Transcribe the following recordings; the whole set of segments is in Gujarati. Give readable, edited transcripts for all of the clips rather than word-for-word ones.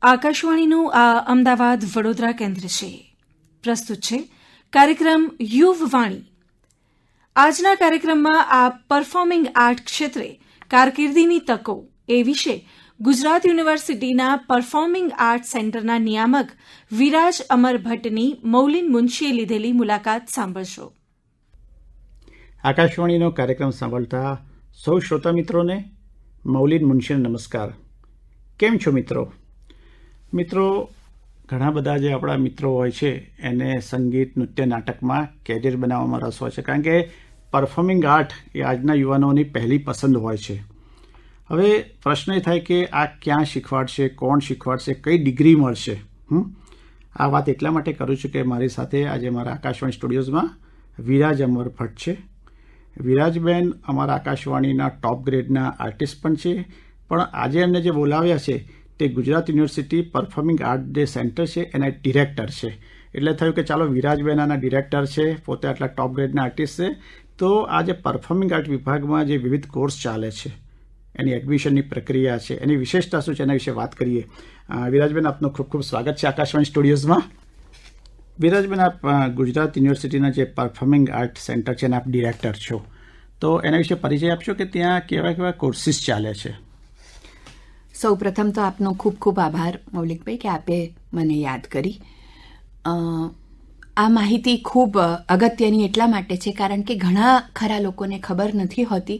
આકાશવાણીનું આ અમદાવાદ વડોદરા કેન્દ્ર છે. પ્રસ્તુત છે કાર્યક્રમ યુવવાણી. આજના કાર્યક્રમમાં આ પરફોર્મિંગ આર્ટ ક્ષેત્રે કારકિર્દીની તકો એ વિશે ગુજરાત યુનિવર્સિટીના પરફોર્મિંગ આર્ટ સેન્ટરના નિયામક વિરાજ અમર ભટ્ટની મૌલિન મુનશીએ લીધેલી મુલાકાત સાંભળશો. આકાશવાણીનો કાર્યક્રમ સાંભળતા સૌ શ્રોતા મિત્રોને મૌલિન મુનશીનો નમસ્કાર. કેમ છો મિત્રો? મિત્રો, ઘણા બધા જે આપણા મિત્રો હોય છે એને સંગીત, નૃત્ય, નાટકમાં કેરિયર બનાવવામાં રસ હોય છે, કારણ કે પરફોર્મિંગ આર્ટ એ આજના યુવાનોની પહેલી પસંદ હોય છે. હવે પ્રશ્ન એ થાય કે આ ક્યાં શીખવાડશે, કોણ શીખવાડશે, કઈ ડિગ્રી મળશે? આ વાત એટલા માટે કરું છું કે મારી સાથે આજે મારા આકાશવાણી સ્ટુડિયોઝમાં વિરાજ અમર ભટ્ટ છે. વિરાજબેન અમારા આકાશવાણીના ટોપ ગ્રેડના આર્ટિસ્ટ પણ છે, પણ આજે એમને જે બોલાવ્યા છે તે ગુજરાત યુનિવર્સિટી પરફોર્મિંગ આર્ટ જે સેન્ટર છે એના ડિરેક્ટર છે. એટલે થયું કે ચાલો વિરાજબેન આના ડિરેક્ટર છે, પોતે આટલા ટોપ ગ્રેડના આર્ટિસ્ટ છે, તો આ જે પરફોર્મિંગ આર્ટ વિભાગમાં જે વિવિધ કોર્સ ચાલે છે એની એડમિશનની પ્રક્રિયા છે, એની વિશેષતા શું છે, એના વિશે વાત કરીએ. વિરાજબેન, આપનું ખૂબ ખૂબ સ્વાગત છે આકાશવાણી સ્ટુડિયોઝમાં. વિરાજબેન, આપ ગુજરાત યુનિવર્સિટીના જે પરફોર્મિંગ આર્ટ સેન્ટર છે એના આપ ડિરેક્ટર છો, તો એના વિશે પરિચય આપશો કે ત્યાં કેવા કેવા કોર્સિસ ચાલે છે? સૌ પ્રથમ તો આપનો ખૂબ ખૂબ આભાર મૌલિકભાઈ કે આપે મને યાદ કરી. આ માહિતી ખૂબ અગત્યની એટલા માટે છે કારણ કે ઘણા ખરા લોકોને ખબર નથી હોતી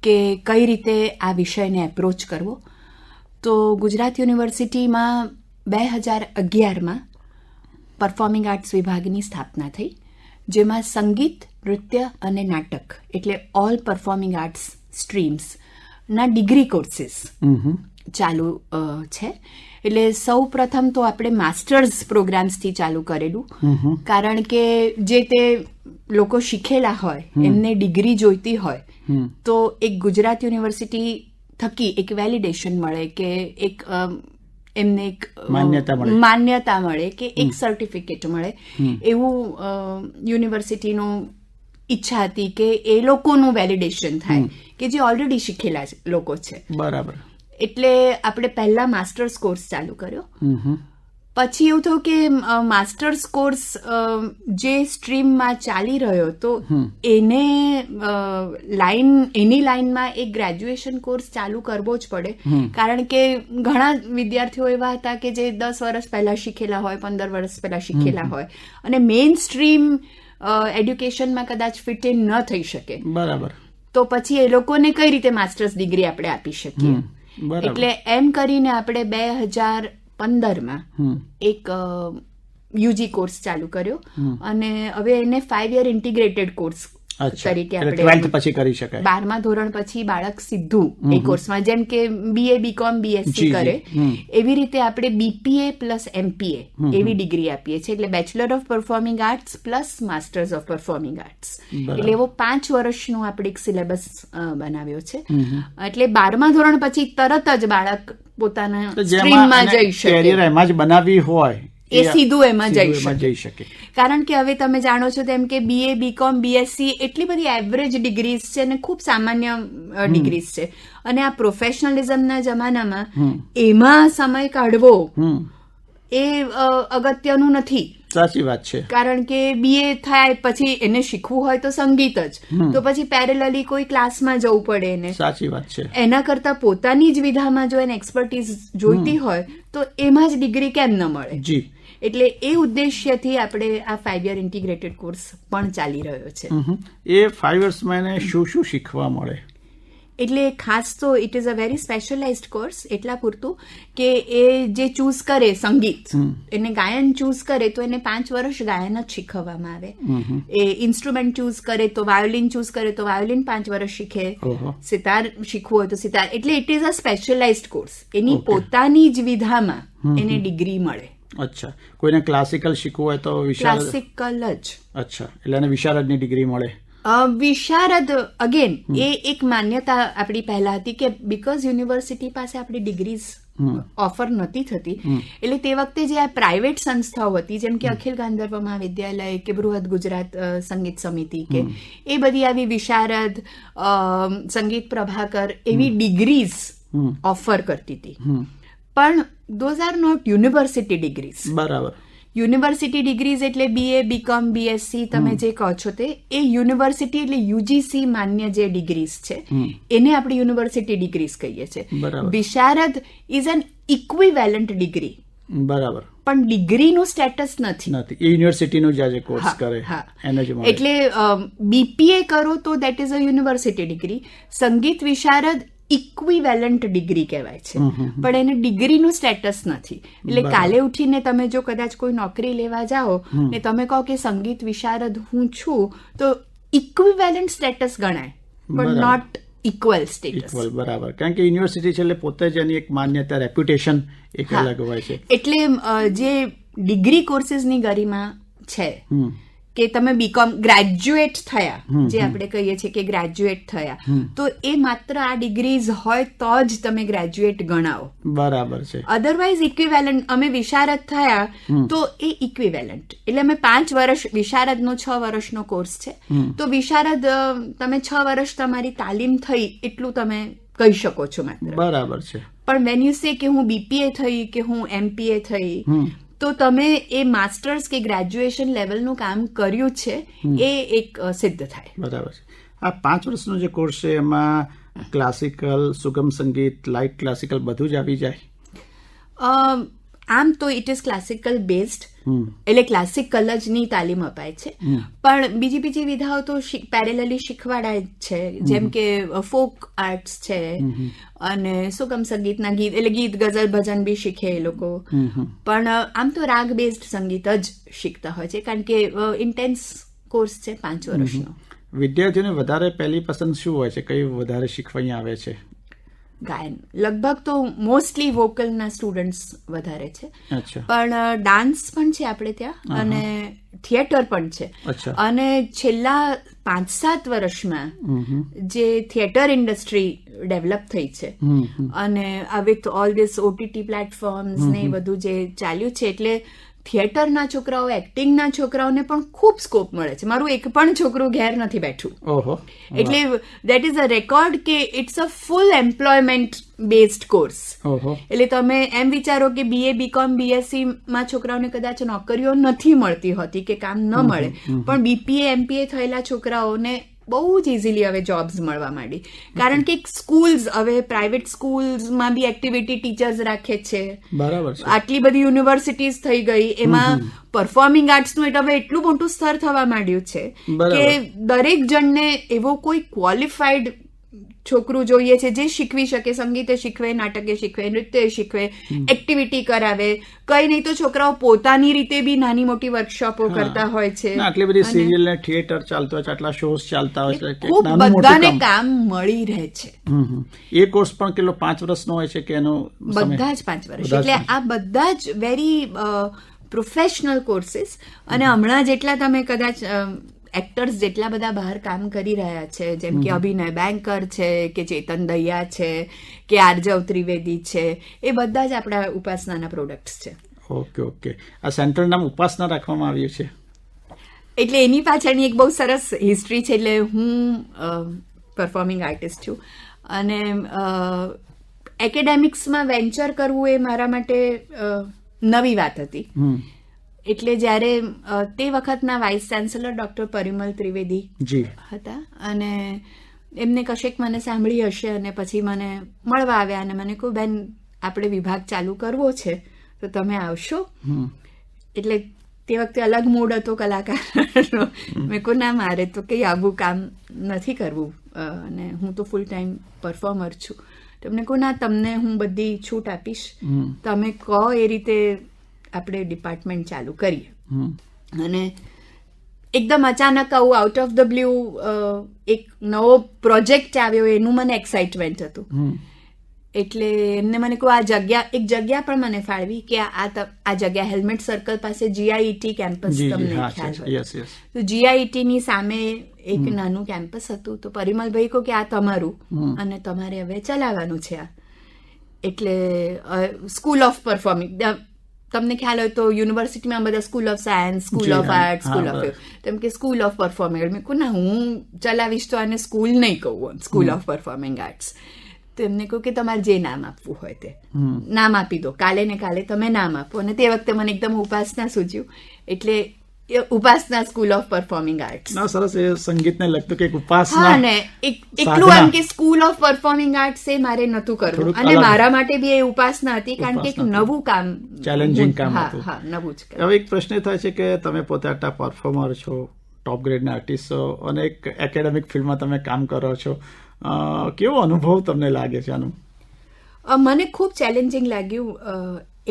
કે કઈ રીતે આ વિષયને એપ્રોચ કરવો. તો ગુજરાત યુનિવર્સિટીમાં 2011માં પરફોર્મિંગ આર્ટ્સ વિભાગની સ્થાપના થઈ, જેમાં સંગીત, નૃત્ય અને નાટક એટલે ઓલ પરફોર્મિંગ આર્ટ્સ સ્ટ્રીમ્સના ડિગ્રી કોર્સિસ ચાલુ છે. એટલે સૌ પ્રથમ તો આપણે માસ્ટર્સ પ્રોગ્રામ્સથી ચાલુ કરેલું, કારણ કે જે તે લોકો શીખેલા હોય એમને ડિગ્રી જોઈતી હોય તો એક ગુજરાત યુનિવર્સિટી થકી એક વેલિડેશન મળે કે એક એમને એક માન્યતા મળે કે એક સર્ટિફિકેટ મળે, એવું યુનિવર્સિટીનું ઈચ્છા હતી કે એ લોકોનું વેલિડેશન થાય કે જે ઓલરેડી શીખેલા લોકો છે. બરાબર. એટલે આપણે પહેલા માસ્ટર્સ કોર્સ ચાલુ કર્યો. પછી એવું થયું કે માસ્ટર્સ કોર્સ જે સ્ટ્રીમમાં ચાલી રહ્યો તો એની લાઈનમાં એક ગ્રેજ્યુએશન કોર્સ ચાલુ કરવો જ પડે, કારણ કે ઘણા વિદ્યાર્થીઓ એવા હતા કે જે 10 વર્ષ પહેલા શીખેલા હોય, 15 વર્ષ પહેલા શીખેલા હોય અને મેઇન સ્ટ્રીમ એડ્યુકેશનમાં કદાચ ફિટ ઇન ન થઈ શકે. બરાબર. તો પછી એ લોકોને કઈ રીતે માસ્ટર્સ ડિગ્રી આપણે આપી શકીએ? એટલે એમ કરીને આપણે 2015માં એક યુજી કોર્સ ચાલુ કર્યો અને હવે એને 5 યર ઇન્ટિગ્રેટેડ કોર્સ તરીકે આપણે 12th પછી કરી શકાય. 12મા ધોરણ પછી બાળક સીધું એ કોર્સમાં, જેમ કે BA, BCom, BSc કરે એવી રીતે આપણે BPA પ્લસ MPA એવી ડિગ્રી આપીએ છીએ. એટલે bachelor of performing arts plus masters of performing arts, એટલે એવો 5 વર્ષનો આપણે એક સિલેબસ બનાવ્યો છે. એટલે 12મા ધોરણ પછી તરત જ બાળક પોતાના સ્ટ્રીમમાં જઈ શકે, કેરિયર એમાં જ બનાવી હોય એ સીધું એમાં જઈ શકે. કારણ કે હવે તમે જાણો છો તેમ કે BA, BCom, BSc એટલી બધી એવરેજ ડિગ્રીઝ છે અને ખૂબ સામાન્ય ડિગ્રીઝ છે, અને આ પ્રોફેશનલિઝમના જમાનામાં એમાં સમય કાઢવો એ અગત્યનું નથી. સાચી વાત છે. કારણ કે BA થાય પછી એને શીખવું હોય તો સંગીત જ, તો પછી પેરેલલી કોઈ ક્લાસમાં જવું પડે એને. સાચી વાત છે. એના કરતા પોતાની જ વિધામાં જો એને એક્સપર્ટીઝ જોઈતી હોય તો એમાં જ ડિગ્રી કેમ ન મળે? જી. એટલે એ ઉદ્દેશ્યથી આપણે આ 5 યર ઇન્ટિગ્રેટેડ કોર્સ પણ ચાલી રહ્યો છે. એ 5 વર્ષમાં એને શું શું શીખવા મળે? એટલે ખાસ તો it is a very specialised course એટલા પૂરતું કે એ જે ચૂઝ કરે સંગીત, એને ગાયન ચૂઝ કરે તો એને 5 વર્ષ ગાયન જ શીખવવામાં આવે. એ ઇન્સ્ટ્રુમેન્ટ ચૂઝ કરે તો વાયોલિન ચૂઝ કરે તો વાયોલિન 5 વર્ષ શીખે, સિતાર શીખવું હોય તો સિતાર. એટલે ઇટ ઇઝ અ સ્પેશિયલાઇઝડ કોર્સ, એની પોતાની જ વિધામાં એને ડિગ્રી મળે. અચ્છા. કોઈને ક્લાસિકલ શીખવું હોય તો ક્લાસિકલ જ. અચ્છા, એટલે એને વિશારદની ડિગ્રી મળે. વિશારદ અગેન એ એક માન્યતા આપણી પહેલા હતી કે બીકોઝ યુનિવર્સિટી પાસે આપણી ડિગ્રીઝ ઓફર નહોતી થતી, એટલે તે વખતે જે આ પ્રાઇવેટ સંસ્થાઓ હતી જેમ કે અખિલ ગાંધર્વ મહાવિદ્યાલય કે બૃહદ ગુજરાત સંગીત સમિતિ કે એ બધી આવી વિશારદ, સંગીત પ્રભાકર એવી ડિગ્રીઝ ઓફર કરતી હતી. પણ those are not university degrees. બરાબર. યુનિવર્સિટી ડિગ્રીઝ એટલે BA, BCom, BSc તમે જે કહો છો તે એ યુનિવર્સિટી એટલે UGC માન્ય જે ડિગ્રીઝ છે એને આપણે યુનિવર્સિટી ડિગ્રીઝ કહીએ છીએ. બરાબર. વિશારદ ઇઝ એન ઇક્વિવેલન્ટ ડિગ્રી. બરાબર. પણ ડિગ્રીનું સ્ટેટસ નથી. એ યુનિવર્સિટીનો જે કોર્સ કરે એને જ મળે. એટલે BPA કરો તો that is a university degree. સંગીત વિશારદ ઇક્વિવેલન્ટ ડિગ્રી કહેવાય છે, પણ એને ડિગ્રીનું સ્ટેટસ નથી. એટલે કાલે ઉઠીને તમે જો કદાચ કોઈ નોકરી લેવા જાઓ ને તમે કહો કે સંગીત વિશારદ હું છું, તો ઇક્વિવેલન્ટ સ્ટેટસ ગણાય, પણ નોટ ઇક્વલ સ્ટેટસ. બરાબર. કારણ કે યુનિવર્સિટી છે એટલે પોતે જ એની એક માન્યતા, રેપ્યુટેશન એક અલગ હોય છે. એટલે જે ડિગ્રી કોર્સીસની ગરિમા છે કે તમે બીકોમ ગ્રેજ્યુએટ થયા, જે આપણે કહીએ છીએ કે ગ્રેજ્યુએટ થયા, તો એ માત્ર આ ડિગ્રીઝ હોય તો જ તમે ગ્રેજ્યુએટ ગણાવો. બરાબર છે. Otherwise equivalent. અમે વિશારદ થયા તો એ ઇક્વિવેલન્ટ એટલે અમે 5 વર્ષ, વિશારદનો 6 વર્ષનો કોર્સ છે, તો વિશારદ તમે 6 વર્ષ તમારી તાલીમ થઈ એટલું તમે કહી શકો છો માત્ર. બરાબર છે. પણ વેન યુ સે કે હું BPA થઈ કે હું MPA થઈ, તો તમે એ માસ્ટર્સ કે ગ્રેજ્યુએશન લેવલનું કામ કર્યું છે એ એક સિદ્ધ થાય. બરાબર છે. આ 5 વર્ષનો જે કોર્સ છે એમાં ક્લાસિકલ, સુગમ સંગીત, લાઇટ ક્લાસિકલ બધું જ આવી જાય? આમ તો ઇટ ઇઝ ક્લાસિકલ બેઝડ, એટલે ક્લાસિકલ જ ની તાલીમ અપાય છે, પણ બીજી વિધાઓ તો પેરેલલી શીખવાડાય છે, જેમ કે ફોક આર્ટ્સ છે અને સુગમ સંગીતના ગીત, એટલે ગીત, ગઝલ, ભજન બી શીખે એ લોકો. પણ આમ તો રાગ બેઝડ સંગીત જ શીખતા હોય છે, કારણ કે ઇન્ટેન્સ કોર્સ છે 5 વર્ષનો. વિદ્યાર્થીઓને વધારે પહેલી પસંદ શું હોય છે? કઈ વધારે શીખવા અહીંયા આવે છે? ગાયન. લગભગ તો મોસ્ટલી વોકલના સ્ટુડન્ટ્સ વધારે છે, અચ્છા. પણ ડાન્સ પણ છે આપણે ત્યાં અને થિયેટર પણ છે. અચ્છા. અને છેલ્લા 5-7 વર્ષમાં જે થિયેટર ઇન્ડસ્ટ્રી ડેવલપ થઈ છે અને with all this OTT platforms ને એ બધું જે ચાલ્યું છે, એટલે થિયેટરના છોકરાઓ, એક્ટિંગના છોકરાઓને પણ ખૂબ સ્કોપ મળે છે. મારું એક પણ છોકરું ઘેર નથી બેઠું. ઓહો. એટલે દેટ ઇઝ અ રેકોર્ડ કે it's a full employment based course. ઓહો. એટલે તમે એમ વિચારો કે BA, BCom, BSc માં છોકરાઓને કદાચ નોકરીઓ નથી મળતી હોતી કે કામ ન મળે, પણ BPA, MPA થયેલા છોકરાઓને બહુ જ ઇઝીલી હવે જોબ્સ મળવા માંડી. કારણ કે સ્કૂલ્સ, હવે પ્રાઇવેટ સ્કૂલ્સમાં બી એક્ટિવિટી ટીચર્સ રાખે છે. બરાબર છે. આટલી બધી યુનિવર્સિટીઝ થઈ ગઈ, એમાં પરફોર્મિંગ આર્ટ્સનું હવે એટલું મોટું સ્તર થવા માંડ્યું છે કે દરેક જણને એવો કોઈ ક્વોલિફાઈડ છોકરું જોઈએ છે જે શીખવી શકે, સંગીતે શીખવે, નાટકે શીખવે, નૃત્ય શીખવે, એક્ટિવિટી કરાવે. કઈ નહીં તો છોકરાઓ પોતાની રીતે બી નાની મોટી વર્કશોપો કરતા હોય છે. આટલી બધી સિરિયલ ને થિયેટર ચાલતો હોય છે, આટલા શોઝ ચાલતા હોય છે, ખૂબ બધાને કામ મળી રહે છે. એ કોર્સ પણ કેટલો 5 વર્ષનો હોય છે કે એનો? બધા જ 5 વર્ષ. એટલે આ બધા જ વેરી પ્રોફેશનલ કોર્સીસ. અને હમણાં જેટલા તમે કદાચ એક્ટર્સ જેટલા બધા બહાર કામ કરી રહ્યા છે, જેમ કે અભિનય બેંકર છે કે ચેતન દહિયા છે કે આર્જવ ત્રિવેદી છે, એ બધા જ આપણા ઉપાસનાના પ્રોડક્ટ્સ છે. Okay okay. આ સેન્ટર નામ ઉપાસના રાખવામાં આવ્યું છે? એટલે એની પાછળની એક બહુ સરસ હિસ્ટ્રી છે. એટલે હું પરફોર્મિંગ આર્ટિસ્ટ છું અને એકેડેમિક્સમાં વેન્ચર કરવું એ મારા માટે નવી વાત હતી. એટલે જ્યારે તે વખતના vice chancellor doctor Parimal Trivedi હતા અને એમને કશેક મને સાંભળી હશે અને પછી મને મળવા આવ્યા અને મને કહ્યું, બેન આપણે વિભાગ ચાલુ કરવો છે તો તમે આવશો? એટલે તે વખતે અલગ મૂડ હતો કલાકારનો. મેં કહ્યું ના, મારે તો કંઈ આવું કામ નથી કરવું અને હું તો ફૂલ ટાઈમ પરફોર્મર છું. તમને કહું ના, તમને હું બધી છૂટ આપીશ, તમે કહો એ રીતે આપણે ડિપાર્ટમેન્ટ ચાલુ કરીએ. અને એકદમ અચાનક આવું આઉટ ઓફ ધ બ્લુ એક નવો પ્રોજેક્ટ આવ્યો, એનું મને એક્સાઇટમેન્ટ હતું. એટલે એમને મને કહું એક જગ્યા પણ મને ફાળવી કે આ જગ્યા હેલ્મેટ સર્કલ પાસે GIET કેમ્પસ, તમને ખ્યાલ હોય તો GIET ની સામે એક નાનું કેમ્પસ હતું. તો પરિમલભાઈ કહો કે આ તમારું અને તમારે હવે ચલાવવાનું છે આ. એટલે સ્કૂલ ઓફ પરફોર્મિંગ, તમને ખ્યાલ હોય તો યુનિવર્સિટીમાં બધા school of science, school of art, school of, તેમ કે સ્કૂલ ઓફ પરફોર્મિંગ. મેં કહું ના, હું ચલાવીશ તો આને સ્કૂલ નહીં કહું, સ્કૂલ ઓફ પરફોર્મિંગ આર્ટ્સ. તો એમને કહ્યું કે તમારે જે નામ આપવું હોય તે નામ આપી દો, કાલે ને કાલે તમે નામ આપો. અને તે વખતે મને એકદમ ઉપાસના સૂચ્યું, એટલે ઉપાસના સ્કૂલ ઓફ પરફોર્મિંગ આર્ટ્સ. ના, સરસ. એ સંગીતને લગતું કે ઉપાસના. હા, ને એટલું એમ કે સ્કૂલ ઓફ પરફોર્મિંગ આર્ટ્સ એ મારે નતું કરવું, અને મારા માટે બી એ ઉપાસના હતી, કારણ કે એક નવું કામ, ચેલેન્જિંગ કામ હતું. હા, નવું જ. હવે એક પ્રશ્ન એ થાય છે કે તમે પોતે આટલા પરફોર્મર છો, ટોપ ગ્રેડના આર્ટિસ્ટ છો, અને એક એકેડેમિક ફિલ્ડમાં તમે કામ કરો છો. કેવો અનુભવ તમને લાગે છે આનું? મને ખૂબ ચેલેન્જિંગ લાગ્યું,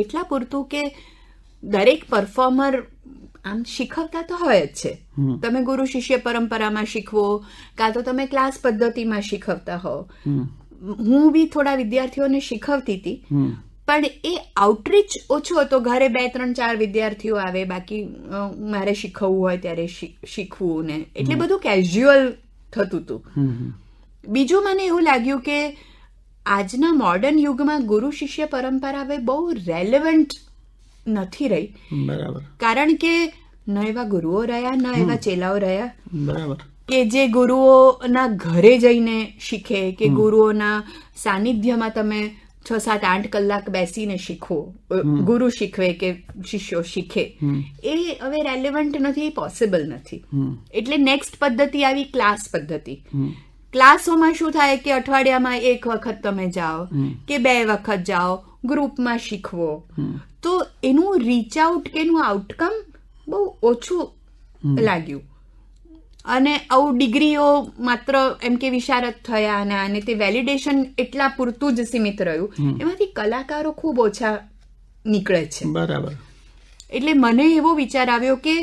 એટલા પૂરતું કે દરેક પરફોર્મર આમ શીખવતા તો હોય જ છે. તમે ગુરુ શિષ્ય પરંપરામાં શીખવો, કાં તો તમે ક્લાસ પદ્ધતિમાં શીખવતા હો. હું બી થોડા વિદ્યાર્થીઓને શીખવતી હતી, પણ એ આઉટરીચ ઓછો હતો. ઘરે 2, 3, 4 વિદ્યાર્થીઓ આવે, બાકી મારે શીખવવું હોય ત્યારે શીખવું ને, એટલે બધું કેઝ્યુઅલ થતું હતું. બીજું મને એવું લાગ્યું કે આજના મોડર્ન યુગમાં ગુરુ શિષ્ય પરંપરા હવે બહુ રેલેવન્ટ નથી રહી. બરાબર. કારણ કે ન એવા ગુરુઓ રહ્યા, ન એવા ચેલાઓ રહ્યા. બરાબર. કે જે ગુરુઓના ઘરે જઈને શીખે, કે ગુરુઓના સાનિધ્યમાં તમે 6, 7, 8 કલાક બેસીને શીખો, ગુરુ શીખવે કે શિષ્યો શીખે, એ હવે રેલેવન્ટ નથી, પોસિબલ નથી. એટલે નેક્સ્ટ પદ્ધતિ આવી ક્લાસ પદ્ધતિ. ક્લાસોમાં શું થાય કે અઠવાડિયામાં 1 વખત તમે જાઓ કે 2 વખત જાઓ, ગ્રુપમાં શીખવો, તો એનું રીચ આઉટ કે એનું આઉટકમ બહુ ઓછું લાગ્યું. અને આવું ડિગ્રીઓ માત્ર એમ કે વિશારદ થયા અને તે વેલિડેશન એટલા પૂરતું જ સીમિત રહ્યું, એમાંથી કલાકારો ખૂબ ઓછા નીકળે છે. બરાબર. એટલે મને એવો વિચાર આવ્યો કે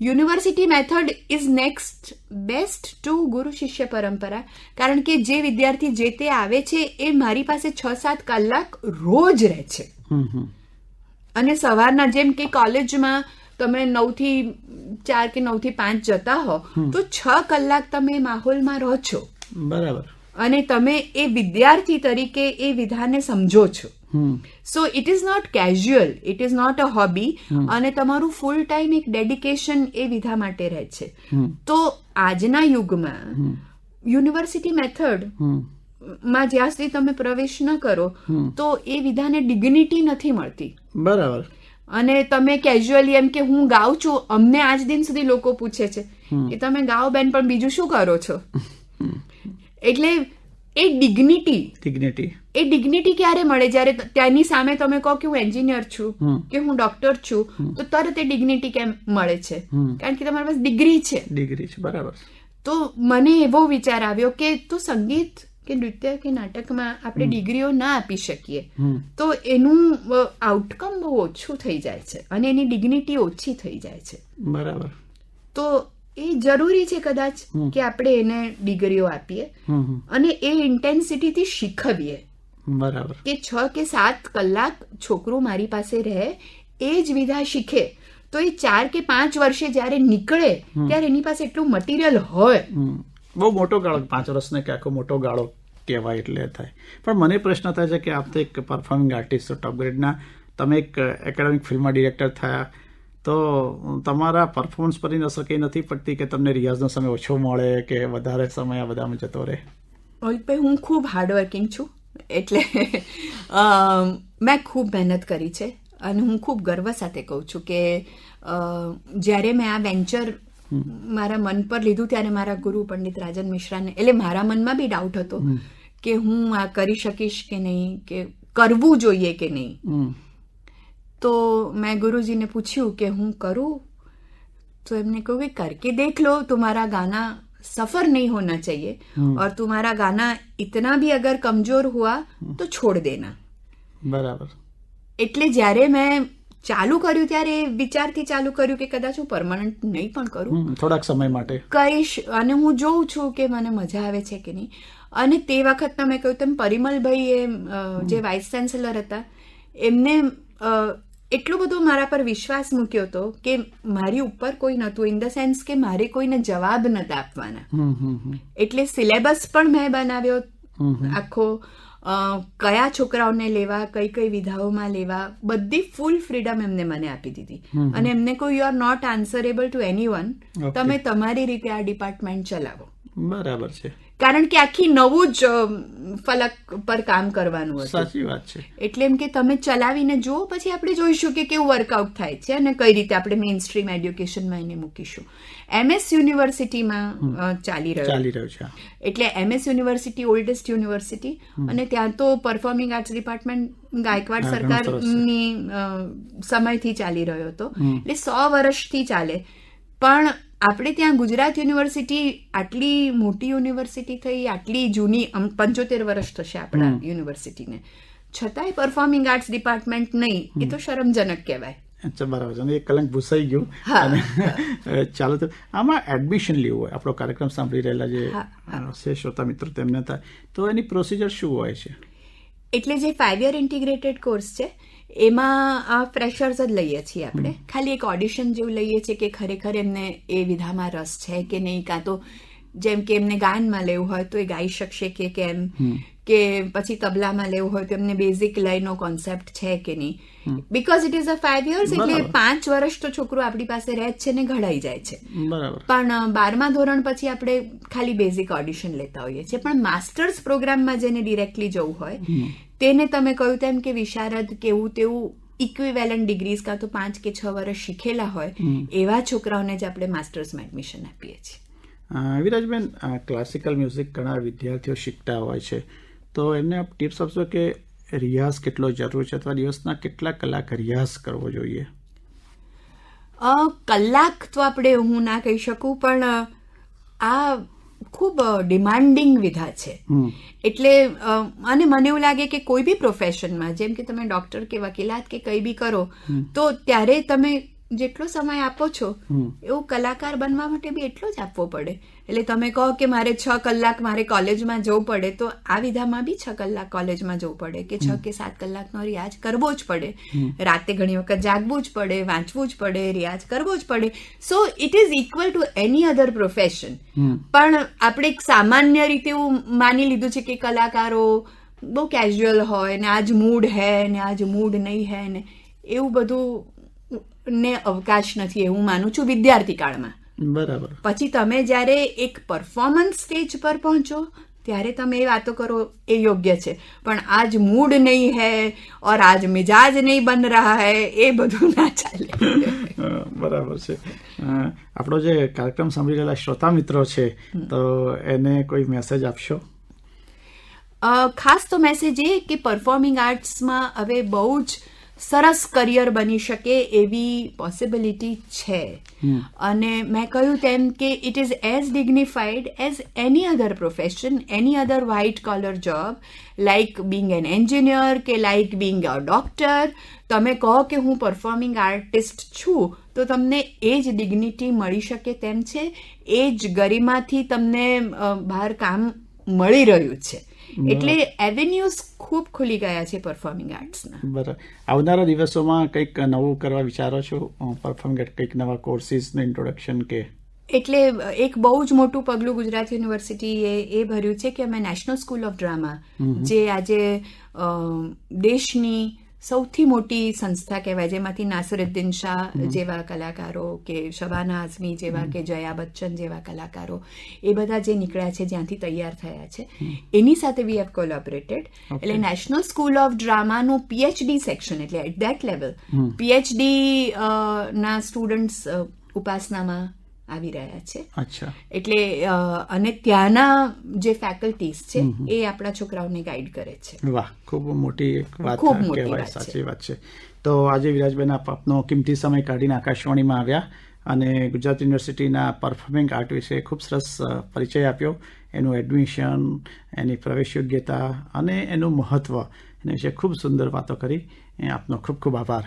university method is next best two ગુરુ શિષ્ય પરંપરા. કારણ કે જે વિદ્યાર્થી જે તે આવે છે એ મારી પાસે 6-7 કલાક રોજ રહે છે. અને સવારના જેમ કે કોલેજમાં તમે 9 થી 4 કે 9 થી 5 જતા હો, તો 6 કલાક તમે માહોલમાં રહો છો. બરાબર. અને તમે એ વિદ્યાર્થી તરીકે એ વિધાને સમજો છો. So it is not casual, it is not a hobby, અને તમારું ફૂલ ટાઈમ એક ડેડિકેશન એ વિધા માટે રહે છે. તો આજના યુગમાં યુનિવર્સિટી મેથડ માં જ્યાં સુધી તમે પ્રવેશ ન કરો તો એ વિધાને ડિગ્નિટી નથી મળતી. બરાબર. અને તમે કેઝ્યુઅલી એમ કે હું ગાઉં છું, અમને આજ દિન સુધી લોકો પૂછે છે કે તમે ગાઓ બેન, પણ બીજું શું કરો છો? એટલે એ ડિગ્નિટી ક્યારે મળે? જ્યારે ત્યાંની સામે તમે કહો કે હું એન્જિનિયર છું કે હું ડોક્ટર છું, તો તરત એ ડિગ્નિટી કેમ મળે છે? કારણ કે તમારી પાસે ડિગ્રી છે. બરાબર. તો મને એવો વિચાર આવ્યો કે તો સંગીત કે નૃત્ય કે નાટકમાં આપણે ડિગ્રીઓ ના આપી શકીએ તો એનું આઉટકમ બહુ ઓછું થઈ જાય છે અને એની ડિગ્નિટી ઓછી થઈ જાય છે. બરાબર. તો એ જરૂરી છે કદાચ કે આપણે એને ડિગ્રીઓ આપીએ અને એ ઇન્ટેન્સિટીથી શીખવીએ. બરાબર. કે 6 કે 7 કલાક છોકરું મારી પાસે રહે, એ જ વિધા શીખે, તો એ 4 કે 5 વર્ષે જ્યારે નીકળે ત્યારે એની પાસે એટલું મટીરિયલ હોય. બહુ મોટો ગાળો, 5 વર્ષને કે આખો મોટો ગાળો કહેવાય એટલે થાય. પણ મને પ્રશ્ન થાય છે કે આપ તો એક પરફોર્મિંગ આર્ટિસ્ટ છો, ટોપ ગ્રેડના, તમે એક એકેડેમિક ફિલ્મમાં ડિરેક્ટર થયા, તો તમારા પરફોર્મન્સ પરની અસર કંઈ નથી પડતી કે તમને રિયાઝનો સમય ઓછો મળે કે વધારે સમય આ બધામાં જતો રહે? ભાઈ, હું ખૂબ હાર્ડવર્કિંગ છું, એટલે મેં ખૂબ મહેનત કરી છે અને હું ખૂબ ગર્વ સાથે કહું છું કે જ્યારે મેં આ વેન્ચર મારા મન પર લીધું ત્યારે મારા ગુરુ પંડિત રાજન મિશ્રાને, એટલે મારા મનમાં બી ડાઉટ હતો કે હું આ કરી શકીશ કે નહીં, કે કરવું જોઈએ કે નહીં. તો મેં ગુરુજીને પૂછ્યું કે હું કરું, તો એમને કહ્યું કે કરકે દેખ લો, तुम्हारा गाना सफर नहीं होना चाहिए और तुम्हारा गाना इतना भी अगर कमजोर हुआ तो छोड़ देना. બરાબર. એટલે જ્યારે મેં ચાલુ કર્યું ત્યારે વિચારથી ચાલુ કર્યું કે કદાચ હું પરમાનન્ટ નહીં પણ કરું, થોડાક સમય માટે કરીશ અને હું જોઉં છું કે મને મજા આવે છે કે નહીં. અને તે વખતના મેં કહ્યું તેમ પરિમલભાઈ જે વાઇસ ચાન્સેલર હતા, એમને એટલો બધો મારા પર વિશ્વાસ મૂક્યો હતો કે મારી ઉપર કોઈ નહોતું, ઇન ધ સેન્સ કે મારે કોઈને જવાબ નહોતા આપવાના. એટલે સિલેબસ પણ મેં બનાવ્યો આખો, કયા છોકરાઓને લેવા, કઈ કઈ વિધાઓમાં લેવા, બધી ફૂલ ફ્રીડમ એમને મને આપી દીધી. અને એમને કહ્યું you are not answerable to anyone, તમે તમારી રીતે આ ડિપાર્ટમેન્ટ ચલાવો. બરાબર છે. કારણ કે આખી નવું જ ફલક પર કામ કરવાનું હતું. સાચી વાત છે. એટલે એમ કે તમે ચલાવીને જુઓ, પછી આપણે જોઈશું કે કેવું વર્કઆઉટ થાય છે અને કઈ રીતે આપણે મેઇન સ્ટ્રીમ એડ્યુકેશનમાં એને મૂકીશું. MS યુનિવર્સિટીમાં ચાલી રહ્યું છે. એટલે MS યુનિવર્સિટી ઓલ્ડેસ્ટ યુનિવર્સિટી, અને ત્યાં તો પરફોર્મિંગ આર્ટ્સ ડિપાર્ટમેન્ટ ગાયકવાડ સરકારની સમયથી ચાલી રહ્યો હતો, એટલે 100 વર્ષથી ચાલે. પણ આપણે ત્યાં ગુજરાત યુનિવર્સિટી આટલી મોટી યુનિવર્સિટી થઈ, આટલી જૂની, 75 વર્ષ થશે આપણા યુનિવર્સિટીને, છતાંય પરફોર્મિંગ આર્ટ્સ ડિપાર્ટમેન્ટ નહીં, એ તો શરમજનક કહેવાય. અચ્છા, બરાબર છે. એક કલંક ભૂસાઈ ગયું. અને ચાલો, તો આમાં એડમિશન લેવું હોય, આપણો કાર્યક્રમ સાંભળી રહેલા જે છે શ્રોતા મિત્રો તેમને થાય, તો એની પ્રોસિજર શું હોય છે? એટલે જે 5 year ઇન્ટિગ્રેટેડ કોર્સ છે એમાં ફ્રેશર્સ જ લઈએ છીએ આપણે. ખાલી એક ઓડિશન જેવું લઈએ છીએ કે ખરેખર એમને એ વિધામાં રસ છે કે નહીં, કાં તો જેમ કે એમને ગાયનમાં લેવું હોય તો એ ગાઈ શકશે કે કેમ, કે પછી તબલામાં લેવું હોય તો એમને બેઝિક લયનો કોન્સેપ્ટ છે કે નહીં. Because it is a 5 years, એટલે 5 વર્ષ તો છોકરો આપણી પાસે રહે જ છે ને ઘડાઈ જાય છે. પણ 12મા ધોરણ પછી આપણે ખાલી બેઝિક ઓડિશન લેતા હોઈએ છીએ. પણ માસ્ટર્સ પ્રોગ્રામમાં જેને ડિરેક્ટલી જવું હોય તેને તમે કહ્યું તેમ કે વિશારદ કેવું તેવું ઇક્વિવેલન્ટ ડિગ્રીઝ કાં તો 5 કે 6 વર્ષ શીખેલા હોય એવા છોકરાઓને જ આપણે માસ્ટર્સમાં એડમિશન આપીએ છીએ. વિરાજબેન, ક્લાસિકલ મ્યુઝિક ઘણા વિદ્યાર્થીઓ શીખતા હોય છે, તો એમને આપ ટિપ્સ આપશો કે રિયાઝ કેટલો જરૂર છે, અથવા દિવસના કેટલા કલાક રિયાઝ કરવો જોઈએ? કલાક તો આપણે હું ના કહી શકું, પણ આ ખૂબ ડિમાન્ડિંગ વિધા છે. એટલે અને મને એવું લાગે કે કોઈ બી પ્રોફેશનમાં, જેમ કે તમે ડોક્ટર કે વકીલાત કે કંઈ બી કરો, તો ત્યારે તમે જેટલો સમય આપો છો એવું કલાકાર બનવા માટે બી એટલો જ આપવો પડે. એટલે તમે કહો કે મારે 6 કલાક મારે કોલેજમાં જવું પડે, તો આ વિધામાં બી 6 કલાક કોલેજમાં જવું પડે, કે 6 કે 7 કલાકનો રિયાઝ કરવો જ પડે. રાતે ઘણી વખત જાગવું જ પડે, વાંચવું જ પડે, રિયાઝ કરવો જ પડે. સો it is equal to any other profession. પણ આપણે એક સામાન્ય રીતે એવું માની લીધું છે કે કલાકારો બહુ કેઝ્યુઅલ હોય ને આજ મૂડ હે ને આજ મૂડ નહીં હે ને એવું બધું ને અવકાશ નથી, એવું માનું છું વિદ્યાર્થી કાળમાં. બરાબર. પછી તમે જ્યારે એક પરફોર્મન્સ સ્ટેજ પર પહોંચો ત્યારે તમે એ વાતો કરો એ યોગ્ય છે, પણ આજ મૂડ નહીં હે ઓર આજ મિજાજ નહીં બન રહા હે એ બધું ના ચાલે. બરાબર છે. આપણો જે કાર્યક્રમ સાંભળી રહેલા શ્રોતા મિત્રો છે, તો એને કોઈ મેસેજ આપશો? ખાસ તો મેસેજ એ કે પરફોર્મિંગ આર્ટ્સમાં હવે બહુ જ સરસ કરિયર બની શકે એવી પોસિબિલિટી છે. અને મેં કહ્યું તેમ કે it is as ડિગ્નિફાઈડ as any other profession, any other white collar job, like Bing N engineer કે લાઇક બિંગ અ ડોક્ટર. તમે કહો કે હું પરફોર્મિંગ આર્ટિસ્ટ છું તો તમને એ જ ડિગ્નિટી મળી શકે તેમ છે, એ જ ગરિમાથી તમને બહાર કામ મળી રહ્યું છે. એટલે એવેન્યુઝ ખૂબ ખુલી ગયા છે પરફોર્મિંગ આર્ટ્સના. બરાબર. આવનારા દિવસોમાં કંઈક નવું કરવા વિચારો છો? પરફોર્મિંગ આર્ટ કંઈક નવા કોર્સિસનું ઇન્ટ્રોડક્શન કે? એટલે એક બહુ જ મોટું પગલું ગુજરાત યુનિવર્સિટીએ એ ભર્યું છે કે અમે નેશનલ સ્કૂલ ઓફ ડ્રામા, જે આજે દેશની સૌથી મોટી સંસ્થા કહેવાય, જેમાંથી નાસિરુદ્દીન શાહ જેવા કલાકારો કે શબાના આઝમી જેવા કે જયા બચ્ચન જેવા કલાકારો એ બધા જે નીકળ્યા છે, જ્યાંથી તૈયાર થયા છે, એની સાથે વી હેવ કોલેબોરેટેડ. એટલે નેશનલ સ્કૂલ ઓફ ડ્રામાનું PhD સેક્શન, એટલે એટ ધેટ લેવલ PhD ના સ્ટુડન્ટ્સ ઉપાસનામાં આવી રહ્યા છે. અચ્છા. એટલે અને ત્યાંના જે ફેકલ્ટીઝ છે એ આપણા છોકરાઓને ગાઈડ કરે છે. વાહ, ખૂબ મોટી એક વાત કહેવાય. સાચી વાત છે. તો આજે વિરાજબેન આપનો કિંમતી સમય કાઢીને આકાશવાણીમાં આવ્યા અને ગુજરાત યુનિવર્સિટીના પરફોર્મિંગ આર્ટ વિશે ખૂબ સરસ પરિચય આપ્યો, એનું એડમિશન, એની પ્રવેશ યોગ્યતા અને એનું મહત્વ, એના વિશે ખૂબ સુંદર વાતો કરી. આપનો ખૂબ ખૂબ આભાર.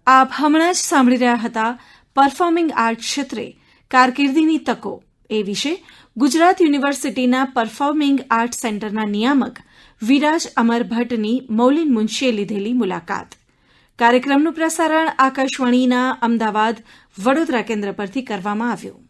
આપ હમણાં જ સાંભળી રહ્યા હતા પરફોર્મિંગ આર્ટ ક્ષેત્રે કારકિર્દીની તકો એ વિશે ગુજરાત યુનિવર્સિટીના પરફોર્મિંગ આર્ટ સેન્ટરના નિયામક વિરાજ અમર ભટ્ટની મૌલિન મુનશીએ લીધેલી મુલાકાત. કાર્યક્રમનું પ્રસારણ આકાશવાણીના અમદાવાદ વડોદરા કેન્દ્ર પરથી કરવામાં આવ્યું.